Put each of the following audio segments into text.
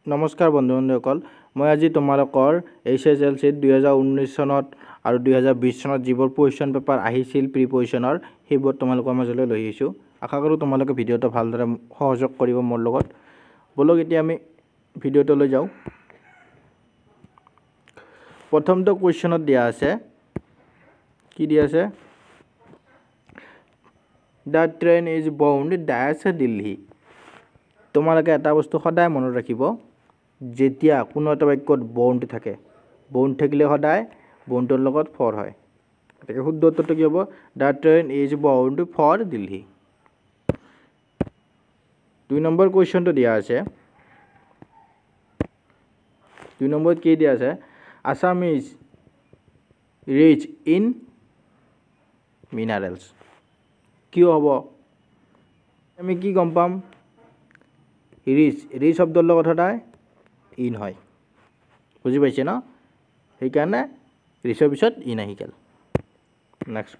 নমস্কাৰ বন্ধু-বান্ধৱসকল মই আজি তোমালোকৰ HSLC 2019 চনত আৰু 2020 চনত যিবোৰ পজিশন পেপাৰ আহিছিল প্ৰি পজিশনৰ সেইবোৰ তোমালোকৰ মাজলৈ লৈ আহিছো আশা কৰো তোমালোকে ভিডিওটো ভালদৰে সহযোগ কৰিব মোৰ লগত বলক এতিয়া আমি ভিডিওটো লৈ যাও প্ৰথমটো কোৱেশ্চনত দিয়া আছে কি দিয়া আছে The train is bound dash Delhi তোমালোকে এটা বস্তু সদায় মনত ৰাখিব যেতিয়া কোনো এটা বাক্যত বাউন্ড থাকে বাউন্ড থাকিলে সদায় বাউন্ডৰ লগত ফৰ হয় এটাকে শুদ্ধ উত্তৰটো কি হ'ব The train is bound for Delhi 2 number কোৱেশ্চনটো দিয়া আছে 2 নম্বৰত কি দিয়া আছে Assam is rich in minerals কি হ'ব আমি কি গম পাম ৰিচ শব্দৰ লগত সদায় ইন হয় বুজি পাইছে না এই কাৰণে ৰিচৰ পিছত ইন আহি গেল নেক্সট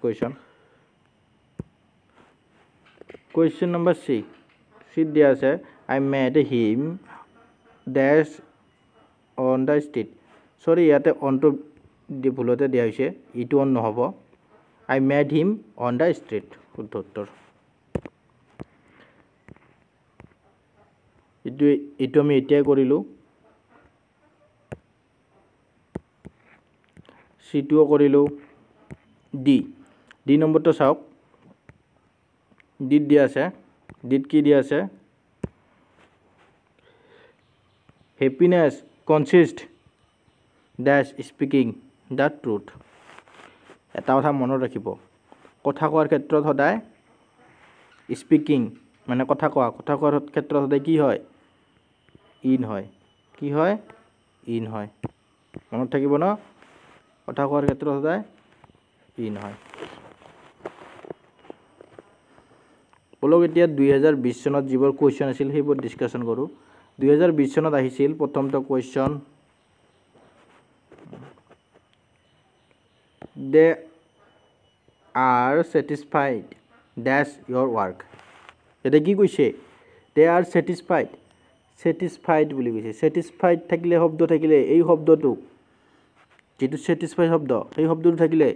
কোৱেশ্চন নম্বৰ 6 সিট দিয়া আছে I met him dash on the street সৰি ইয়াতে অনটো দি ভুলতে দিয়া হৈছে ইটো অন নহব I met him on the street শুদ্ধ উত্তৰ ইটো আমি এতিয়া কৰিলো সিটো কৰিলো ডি নম্বৰটো চাওক ডিত দিয়া আছে ডিত কি দিয়া আছে happiness consists dash speaking the truth এটা কথা মনত ৰাখিব কথা কোৱাৰ ক্ষেত্ৰত সদায় স্পিকিং মানে কথা কোৱাৰ ক্ষেত্ৰত সদায় কি হয় ইন হয় কি হয় ইন হয় মনত থাকিব না কথা কোৱাৰ ক্ষেত্ৰত সদায় ইন হয় বলক এতিয়া 2020 চনত যিবোৰ কোৱেশ্চন আছিল সেইবোৰ ডিসকাশন কৰো 2020 চনত আহিছিল প্ৰথমটো question They are satisfied dash your work এটা কি কৈছে they are satisfied বুলি কৈছে satisfied থাকিলে শব্দ থাকিলে এই শব্দটো যেটো satisfied শব্দ এই শব্দটো থাকিলে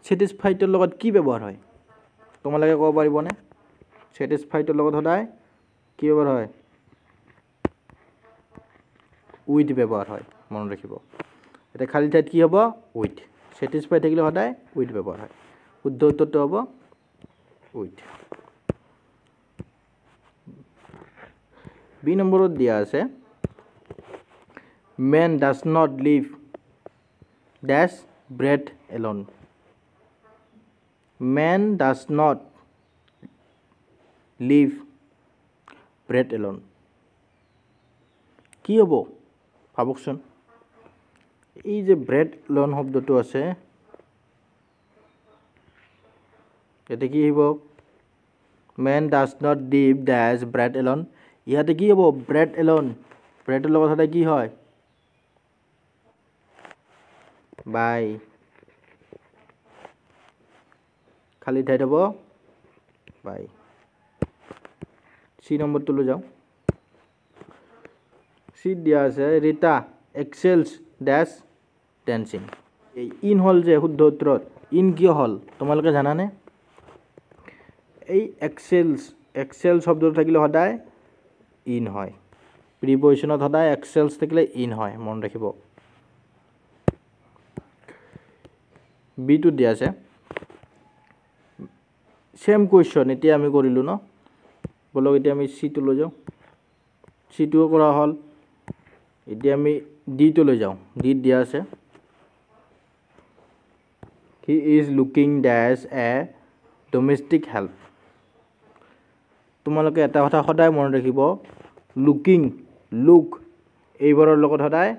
satisfied ৰ লগত কি ব্যৱহাৰ হয় তোমালোকে ক'ব পাৰিবনে satisfied ৰ লগত সদায় কি ব্যৱহাৰ হয় with ব্যৱহাৰ হয় মনত ৰাখিব এটা খালি ঠাইত কি হ'ব with satisfied থাকিলে সদায় with ব্যৱহাৰ হয় শুদ্ধ উত্তৰটো হ'ব with বি নম্বৰত দিয়া আছে man does not live dash bread alone man does not live bread alone কি হ'ব ভাবকচোন এই যে ব্ৰেড লোন শব্দটো আছে এটা কি হ'ব man does not live dash bread alone ইয়াতে কি হ'ব ব্ৰেড alone ব্ৰেডৰ লগত সদায় কি হয় বাই খালি ঠাইত হ'ব বাই সি নম্বৰটো লৈ যাও সি দিয়া আছে ৰীতা excels dash dancing এই ইন হল যে শুদ্ধ উত্তৰত ইন কিয় হল তোমালোকে জানানে এই এক্সেল শব্দটো থাকিলে সদায় ইন হয় প্ৰিপজিশনত সদায় এক্সেলস থাকিলে ইন হয় মন ৰাখিব বি টু দিয়া আছে সেম কোৱেশ্চন এতিয়া আমি কৰিলো ন বলক এতিয়া আমি সি টু লৈ যাও সি টু কৰা হল এতিয়া আমি ডি টু লৈ যাও ডি দিয়া আছে he is looking dash a domestic help তোমালোকে এটা কথা সদায় মনত ৰাখিব লুকিং লুক এইবোৰৰ লগত সদায়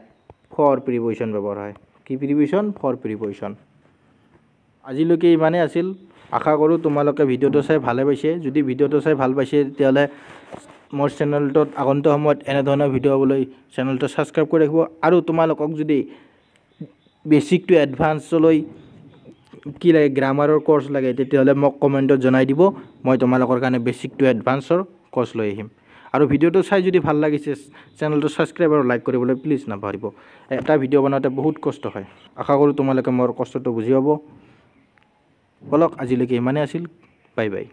ফৰ প্ৰিপজিশন ব্যৱহাৰ হয় কি প্ৰিপজিশন ফৰ প্ৰিপজিশন আজিলৈকে ইমানে আছিল আশা কৰো তোমালোকে ভিডিওটো চাই ভালে পাইছে যদি ভিডিওটো চাই ভাল পাইছে তেতিয়ালে মোৰ চেনেলটোত আগন্তুক সময়ত এনে ধৰণৰ ভিডিও পাবলৈ চেনেলটো সাবস্ক্ৰাইব কৰি ৰাখিব আৰু তোমালোকক যদি বেসিক টু এডভান্স লৈ কি লাগে গ্ৰামাৰৰ কোৰ্স লাগে তেতিয়ালে মোক কমেন্টত জনাই দিব মই তোমালোকৰ কাৰণে বেসিক টু এডভান্সৰ কোৰ্স লৈ আহিম আৰু ভিডিঅ'টো চাই যদি ভাল লাগিছে চেনেলটো ছাবস্ক্ৰাইব আৰু লাইক কৰিবলৈ প্লিজ নাপাহৰিব এটা ভিডিঅ' বনাওঁতে বহুত কষ্ট হয় আশা কৰোঁ তোমালোকে মোৰ কষ্টটো বুজি পাব বলক আজিলৈকে ইমানেই আছিল বাই বাই